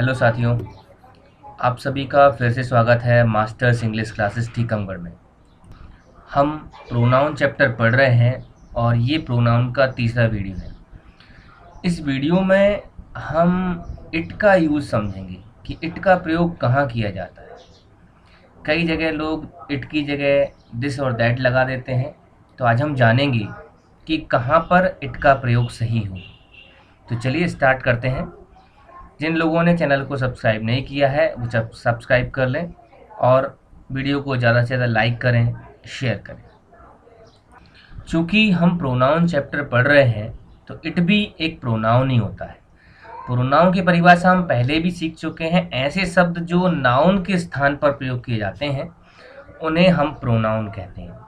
Hello साथियों, आप सभी का फिर से स्वागत है मास्टर्स इंग्लिश क्लासेस टीकमगढ़ में। हम प्रोनाउन चैप्टर पढ़ रहे हैं और ये प्रोनाउन का तीसरा वीडियो है। इस वीडियो में हम इट का यूज़ समझेंगे कि इट का प्रयोग कहाँ किया जाता है। कई जगह लोग इट की जगह दिस और दैट लगा देते हैं, तो आज हम जानेंगे कि कहाँ पर इट का प्रयोग सही हो। तो चलिए स्टार्ट करते हैं। जिन लोगों ने चैनल को सब्सक्राइब नहीं किया है वो सब्सक्राइब कर लें और वीडियो को ज़्यादा से ज़्यादा लाइक करें, शेयर करें। चूँकि हम प्रोनाउन चैप्टर पढ़ रहे हैं तो इट भी एक प्रोनाउन ही होता है। प्रोनाउन की परिभाषा हम पहले भी सीख चुके हैं। ऐसे शब्द जो नाउन के स्थान पर प्रयोग किए जाते हैं उन्हें हम प्रोनाउन कहते हैं।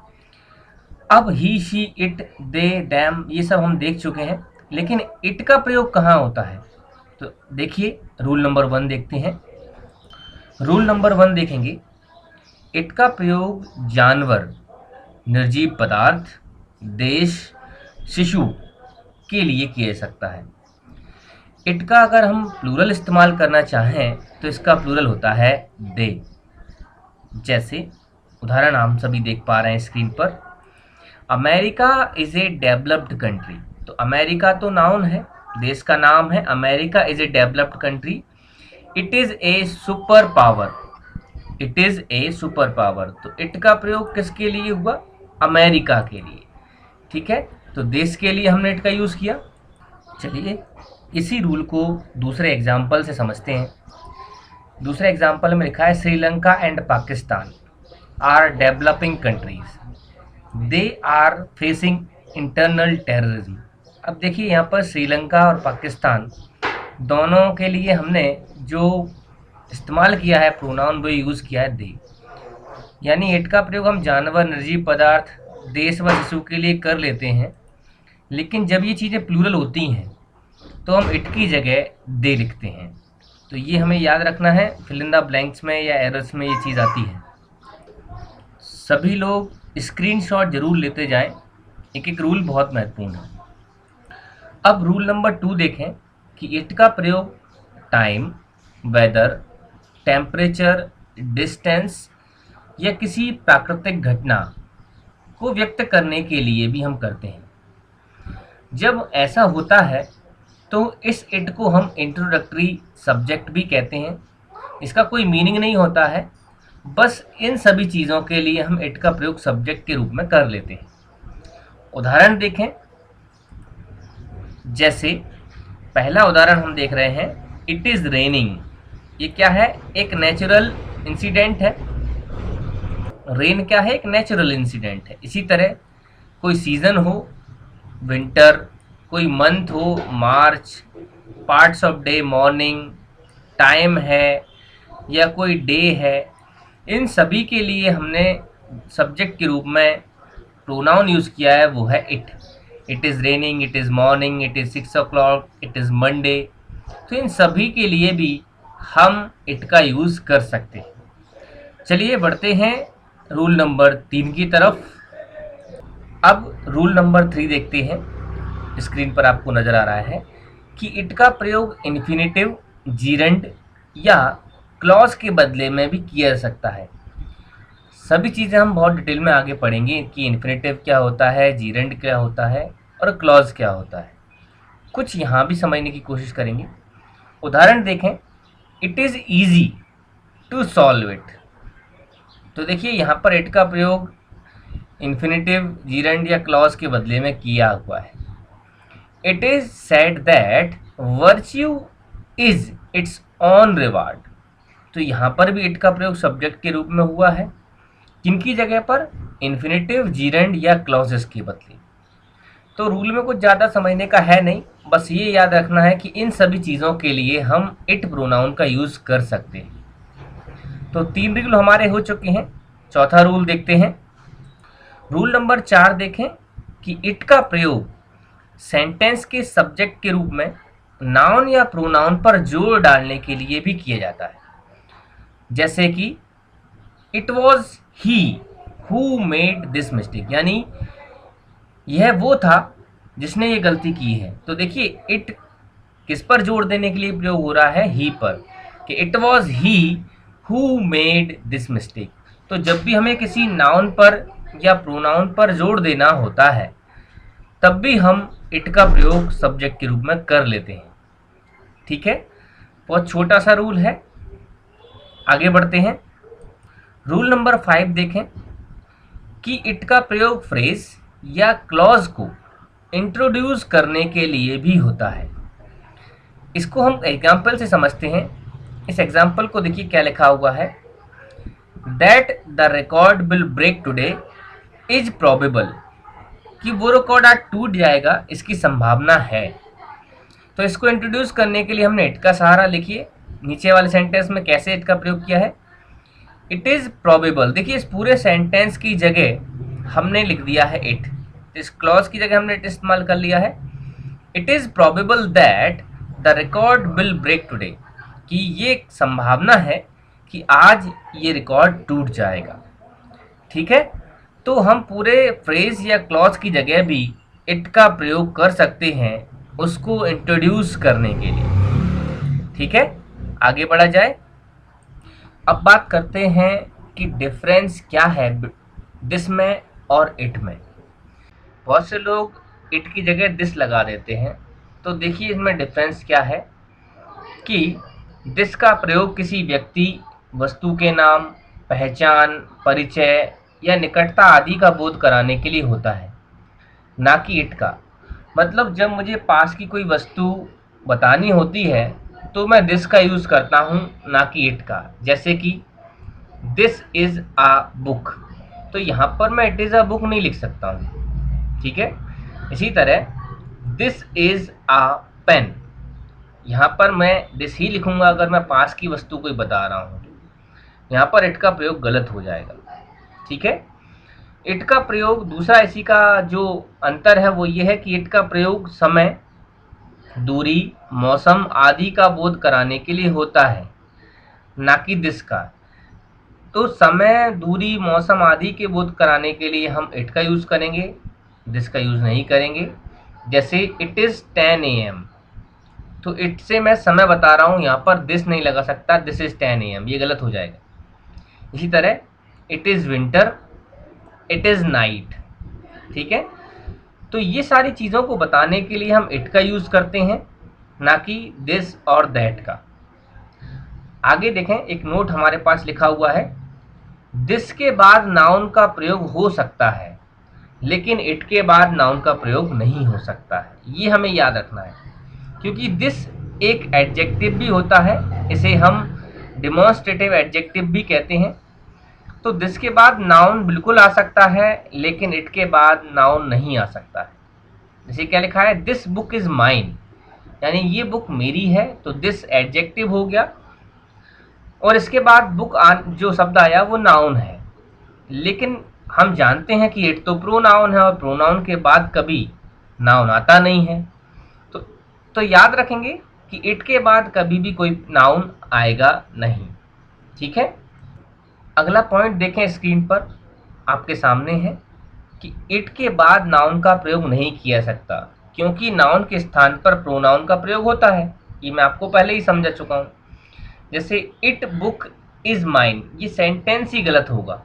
अब ही, शी, इट, दे, डैम ये सब हम देख चुके हैं, लेकिन इट का प्रयोग कहाँ होता है? तो देखिए, रूल नंबर 1 देखते हैं। रूल नंबर 1 देखेंगे, इट का प्रयोग जानवर, निर्जीव पदार्थ, देश, शिशु के लिए किया जा सकता है। इट का अगर हम प्लूरल इस्तेमाल करना चाहें तो इसका प्लूरल होता है दे। जैसे उदाहरण हम सभी देख पा रहे हैं स्क्रीन पर, America is a developed country. तो अमेरिका तो नाउन है, देश का नाम है। America is a developed country. It is a super power. It is a super power. तो इट का प्रयोग किसके लिए हुआ? अमेरिका के लिए। ठीक है, तो देश के लिए हमने इट का यूज किया। चलिए इसी रूल को दूसरे एग्जाम्पल से समझते हैं। दूसरे एग्जाम्पल में लिखा है, Sri Lanka and Pakistan are developing countries, they are facing internal terrorism. अब देखिए यहाँ पर श्रीलंका और पाकिस्तान दोनों के लिए हमने जो इस्तेमाल किया है प्रोनाउन वो यूज़ किया है दे। यानी इट का प्रयोग हम जानवर, निर्जीव पदार्थ, देश व शिशु के लिए कर लेते हैं, लेकिन जब ये चीज़ें प्लूरल होती हैं तो हम इट की जगह दे लिखते हैं। तो ये हमें याद रखना है, फिल इन द ब्लैंक्स में या एरर्स में ये चीज़ आती है। सभी लोग स्क्रीनशॉट जरूर लेते जाएं, एक एक रूल बहुत महत्वपूर्ण है। अब रूल नंबर 2 देखें कि इट का प्रयोग टाइम, वेदर, टेम्परेचर, डिस्टेंस या किसी प्राकृतिक घटना को व्यक्त करने के लिए भी हम करते हैं। जब ऐसा होता है तो इस इट को हम इंट्रोडक्टरी सब्जेक्ट भी कहते हैं। इसका कोई मीनिंग नहीं होता है, बस इन सभी चीज़ों के लिए हम इट का प्रयोग सब्जेक्ट के रूप में कर लेते हैं। उदाहरण देखें, जैसे पहला उदाहरण हम देख रहे हैं, इट इज़ रेनिंग। ये क्या है? एक नेचुरल इंसिडेंट है। रेन क्या है? एक नेचुरल इंसिडेंट है। इसी तरह कोई सीज़न हो, विंटर, कोई मंथ हो, March, parts of day, morning, time है या कोई डे है, इन सभी के लिए हमने सब्जेक्ट के रूप में प्रोनाउन यूज़ किया है, वो है it. It is raining, it is morning, it is 6 o'clock, it is Monday. तो इन सभी के लिए भी हम इट का यूज़ कर सकते हैं। चलिए बढ़ते हैं रूल नंबर 3 की तरफ। अब रूल नंबर 3 देखते हैं। स्क्रीन पर आपको नज़र आ रहा है कि इट का प्रयोग इन्फिनेटिव, जीरंड या क्लॉज के बदले में भी किया जा सकता है। सभी चीज़ें हम बहुत डिटेल में आगे पढ़ेंगे कि इन्फिनेटिव क्या होता है, जीरंड क्या होता है और क्लॉज क्या होता है। कुछ यहाँ भी समझने की कोशिश करेंगे। उदाहरण देखें, it is easy to solve it. तो देखिए यहाँ पर इट का प्रयोग इन्फिनेटिव, जीरंड या क्लॉज के बदले में किया हुआ है। It is said that virtue is its own reward. तो यहाँ पर भी इट का प्रयोग सब्जेक्ट के रूप में हुआ है। किनकी जगह पर? इन्फिनेटिव, जीरंड या क्लॉजेस के बदले। तो रूल में कुछ ज़्यादा समझने का है नहीं, बस ये याद रखना है कि इन सभी चीज़ों के लिए हम इट प्रोनाउन का यूज़ कर सकते हैं। तो 3 रूल हमारे हो चुके हैं। चौथा रूल देखते हैं। रूल नंबर 4 देखें कि इट का प्रयोग सेंटेंस के सब्जेक्ट के रूप में नाउन या प्रोनाउन पर जोर डालने के लिए भी किया जाता है। जैसे कि it was he who made this mistake, यानी यह वो था जिसने ये गलती की है। तो देखिए इट किस पर जोर देने के लिए प्रयोग हो रहा है? ही पर। कि it was he who made this mistake. तो जब भी हमें किसी नाउन पर या प्रोनाउन पर जोर देना होता है तब भी हम इट का प्रयोग सब्जेक्ट के रूप में कर लेते हैं। ठीक है, बहुत छोटा सा रूल है। आगे बढ़ते हैं। रूल नंबर 5 देखें कि इट का प्रयोग फ्रेज या क्लॉज को इंट्रोड्यूस करने के लिए भी होता है। इसको हम एग्जाम्पल से समझते हैं। इस एग्जाम्पल को देखिए क्या लिखा हुआ है, that the record will break today is probable, कि वो रिकॉर्ड आज टूट जाएगा इसकी संभावना है। तो इसको इंट्रोड्यूस करने के लिए हमने इट का सहारा, लिखिए नीचे वाले सेंटेंस में कैसे इट का प्रयोग किया है, इट इज प्रोबेबल। देखिए इस पूरे सेंटेंस की जगह हमने लिख दिया है इट, इस क्लॉज की जगह हमने इट इस्तेमाल कर लिया है। It is probable that the record will break today, कि ये संभावना है कि आज ये रिकॉर्ड टूट जाएगा। ठीक है, तो हम पूरे फ्रेज या क्लॉज की जगह भी इट का प्रयोग कर सकते हैं उसको इंट्रोड्यूस करने के लिए। ठीक है, आगे बढ़ा जाए। अब बात करते हैं कि डिफरेंस क्या है दिस में और इट में। बहुत से लोग इट की जगह दिस लगा देते हैं, तो देखिए इसमें डिफरेंस क्या है कि दिस का प्रयोग किसी व्यक्ति, वस्तु के नाम, पहचान, परिचय या निकटता आदि का बोध कराने के लिए होता है, ना कि इट का। मतलब जब मुझे पास की कोई वस्तु बतानी होती है तो मैं दिस का यूज़ करता हूँ, ना कि इट का। जैसे कि दिस इज़ आ बुक, तो यहाँ पर मैं इट इज़ अ बुक नहीं लिख सकता हूँ। ठीक है, इसी तरह दिस इज़ आ पेन, यहाँ पर मैं दिस ही लिखूँगा अगर मैं पास की वस्तु कोई बता रहा हूँ, यहाँ पर इट का प्रयोग गलत हो जाएगा। ठीक है, इट का प्रयोग दूसरा इसी का जो अंतर है वो ये है कि इट का प्रयोग समय, दूरी, मौसम आदि का बोध कराने के लिए होता है, ना कि दिस का। तो समय, दूरी, मौसम आदि के बोध कराने के लिए हम इट का यूज़ करेंगे, दिस का यूज़ नहीं करेंगे। जैसे इट इज़ 10 AM, तो इट से मैं समय बता रहा हूँ, यहाँ पर दिस नहीं लगा सकता, दिस इज़ 10 AM, ये गलत हो जाएगा। इसी तरह it is winter, it is night. ठीक है, तो ये सारी चीज़ों को बताने के लिए हम इट का यूज़ करते हैं, ना कि दिस और दैट का। आगे देखें, एक नोट हमारे पास लिखा हुआ है, दिस के बाद नाउन का प्रयोग हो सकता है लेकिन इट के बाद नाउन का प्रयोग नहीं हो सकता है। ये हमें याद रखना है, क्योंकि दिस एक एडजेक्टिव भी होता है, इसे हम डिमॉन्स्ट्रेटिव एडजेक्टिव भी कहते हैं। तो दिस के बाद नाउन बिल्कुल आ सकता है लेकिन इट के बाद नाउन नहीं आ सकता है। जैसे क्या लिखा है, दिस बुक इज़ माइन, यानी ये बुक मेरी है, तो दिस एडजेक्टिव हो गया और इसके बाद बुक जो शब्द आया वो नाउन है। लेकिन हम जानते हैं कि इट तो प्रोनाउन है और प्रोनाउन के बाद कभी नाउन आता नहीं है। तो तो याद रखेंगे कि इट के बाद कभी भी कोई नाउन आएगा नहीं। ठीक है, अगला पॉइंट देखें, स्क्रीन पर आपके सामने है कि इट के बाद नाउन का प्रयोग नहीं किया सकता, क्योंकि नाउन के स्थान पर प्रोनाउन का प्रयोग होता है। ये मैं आपको पहले ही समझा चुका हूँ। जैसे इट बुक इज़ माइन, ये सेंटेंस ही गलत होगा।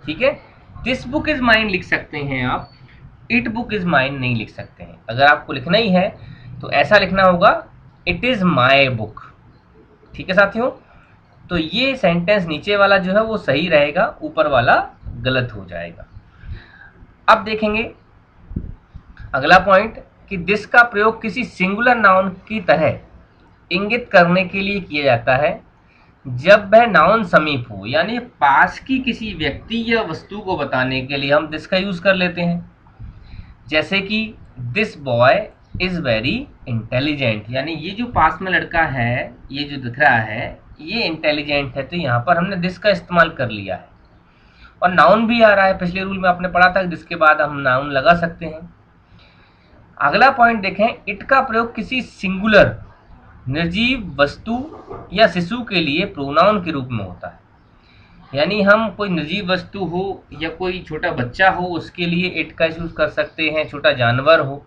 ठीक है, दिस बुक इज़ माइन लिख सकते हैं आप, इट बुक इज़ माइन नहीं लिख सकते हैं। अगर आपको लिखना ही है तो ऐसा लिखना होगा, इट इज़ माई बुक। ठीक है साथियों, तो ये सेंटेंस नीचे वाला जो है वो सही रहेगा, ऊपर वाला गलत हो जाएगा। अब देखेंगे अगला पॉइंट कि दिस का प्रयोग किसी सिंगुलर नाउन की तरह इंगित करने के लिए किया जाता है जब वह नाउन समीप हो, यानी पास की किसी व्यक्ति या वस्तु को बताने के लिए हम दिस का यूज कर लेते हैं। जैसे कि this boy is very intelligent, यानी ये जो पास में लड़का है, ये जो दिख रहा है ये इंटेलिजेंट है, तो यहाँ पर हमने दिस का इस्तेमाल कर लिया है और नाउन भी आ रहा है। पिछले रूल में आपने पढ़ा था कि जिसके बाद हम नाउन लगा सकते हैं। अगला पॉइंट देखें, इट का प्रयोग किसी सिंगुलर निर्जीव वस्तु या शिशु के लिए प्रोनाउन के रूप में होता है, यानी हम कोई निर्जीव वस्तु हो या कोई छोटा बच्चा हो उसके लिए इट का यूज कर सकते हैं, छोटा जानवर हो।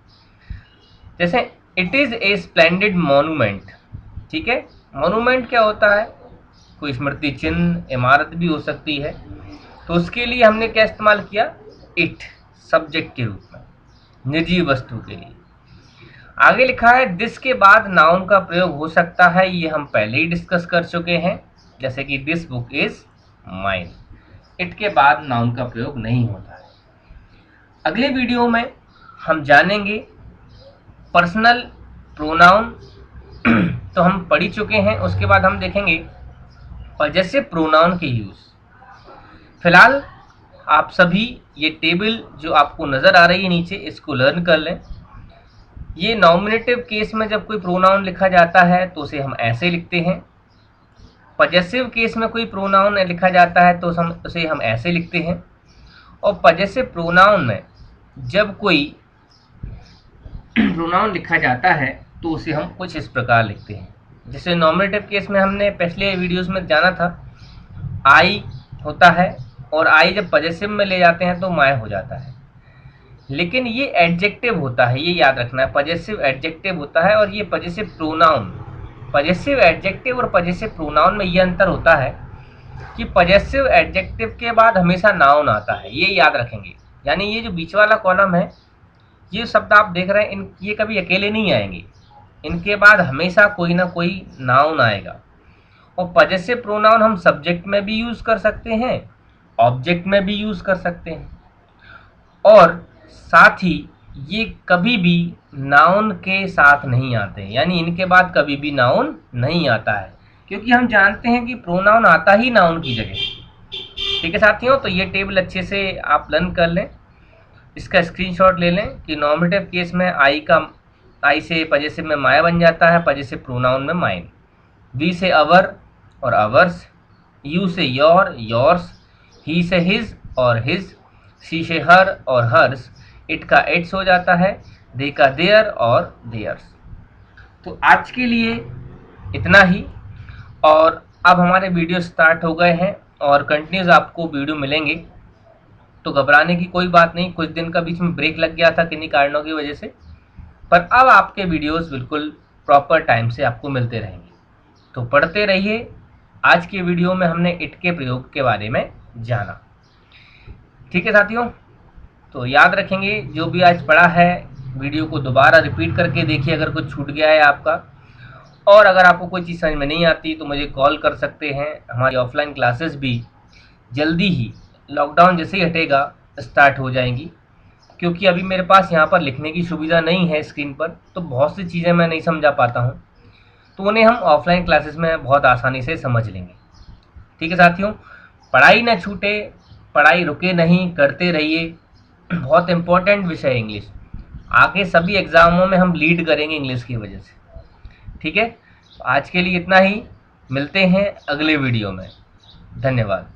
जैसे it is a splendid monument. ठीक है, मॉन्यूमेंट क्या होता है? कोई स्मृति चिन्ह, इमारत भी हो सकती है। तो उसके लिए हमने क्या इस्तेमाल किया? इट, सब्जेक्ट के रूप में, निर्जीव वस्तु के लिए। आगे लिखा है दिस के बाद नाउन का प्रयोग हो सकता है, ये हम पहले ही डिस्कस कर चुके हैं, जैसे कि this book is mine. It के बाद नाउन का प्रयोग नहीं होता है। अगले वीडियो में हम जानेंगे पर्सनल प्रोनाउन तो हम पढ़ ही चुके हैं। उसके बाद हम देखेंगे पजेसिव प्रोनाउन के यूज। फिलहाल आप सभी ये टेबल जो आपको नजर आ रही है नीचे, इसको लर्न कर लें। ये नॉमिनेटिव केस में जब कोई प्रोनाउन लिखा जाता है तो उसे हम ऐसे लिखते हैं। पजेसिव केस में कोई प्रोनाउन लिखा जाता है तो उसे हम ऐसे लिखते हैं। और पजेसिव प्रोनाउन में जब कोई प्रोनाउन लिखा जाता है तो उसे हम कुछ इस प्रकार लिखते हैं। जैसे नॉमिनेटिव केस में हमने पिछले वीडियोस में जाना था, आई होता है और आई जब पजेसिव में ले जाते हैं तो माय हो जाता है। लेकिन ये एडजेक्टिव होता है, ये याद रखना है, पजेसिव एडजेक्टिव होता है। और ये पजेसिव प्रोनाउन, पजेसिव एडजेक्टिव और पजेसिव प्रोनाउन में ये अंतर होता है कि पजेसिव एडजेक्टिव के बाद हमेशा नाउन आता है, ये याद रखेंगे। यानी ये जो बीच वाला कॉलम है, ये शब्द आप देख रहे हैं, ये कभी अकेले नहीं आएंगे, इनके बाद हमेशा कोई ना कोई नाउन आएगा। और पजेसिव प्रोनाउन हम सब्जेक्ट में भी यूज कर सकते हैं, ऑब्जेक्ट में भी यूज कर सकते हैं, और साथ ही ये कभी भी नाउन के साथ नहीं आते, यानी इनके बाद कभी भी नाउन नहीं आता है, क्योंकि हम जानते हैं कि प्रोनाउन आता ही नाउन की जगह। ठीक है साथियों, तो ये टेबल अच्छे से आप लर्न कर लें, इसका स्क्रीनशॉट ले लें कि नॉमिनेटिव केस में आई से पजेसिव में माया बन जाता है, पजेसिव प्रोनाउन में माइन। वी से अवर और अवर्स, यू से योर, योर्स, ही से हिज और हिज, शी से हर और हर्स, इट का इट्स हो जाता है, दे का देयर और देयर्स। तो आज के लिए इतना ही, और अब हमारे वीडियो स्टार्ट हो गए हैं और कंटिन्यूस आपको वीडियो मिलेंगे, तो घबराने की कोई बात नहीं। कुछ दिन का बीच में ब्रेक लग गया था किन्हीं कारणों की वजह से, पर अब आपके वीडियोस बिल्कुल प्रॉपर टाइम से आपको मिलते रहेंगे। तो पढ़ते रहिए। आज के वीडियो में हमने इट के प्रयोग के बारे में जाना। ठीक है साथियों, तो याद रखेंगे जो भी आज पढ़ा है, वीडियो को दोबारा रिपीट करके देखिए अगर कुछ छूट गया है आपका। और अगर आपको कोई चीज़ समझ में नहीं आती तो मुझे कॉल कर सकते हैं। हमारी ऑफलाइन क्लासेस भी जल्दी ही, लॉकडाउन जैसे ही हटेगा, स्टार्ट हो जाएंगी, क्योंकि अभी मेरे पास यहाँ पर लिखने की सुविधा नहीं है स्क्रीन पर, तो बहुत सी चीज़ें मैं नहीं समझा पाता हूँ, तो उन्हें हम ऑफलाइन क्लासेस में बहुत आसानी से समझ लेंगे। ठीक है साथियों, पढ़ाई ना छूटे, पढ़ाई रुके नहीं, करते रहिए। बहुत इम्पोर्टेंट विषय है इंग्लिश, आगे सभी एग्ज़ामों में हम लीड करेंगे इंग्लिश की वजह से। ठीक है, आज के लिए इतना ही, मिलते हैं अगले वीडियो में। धन्यवाद।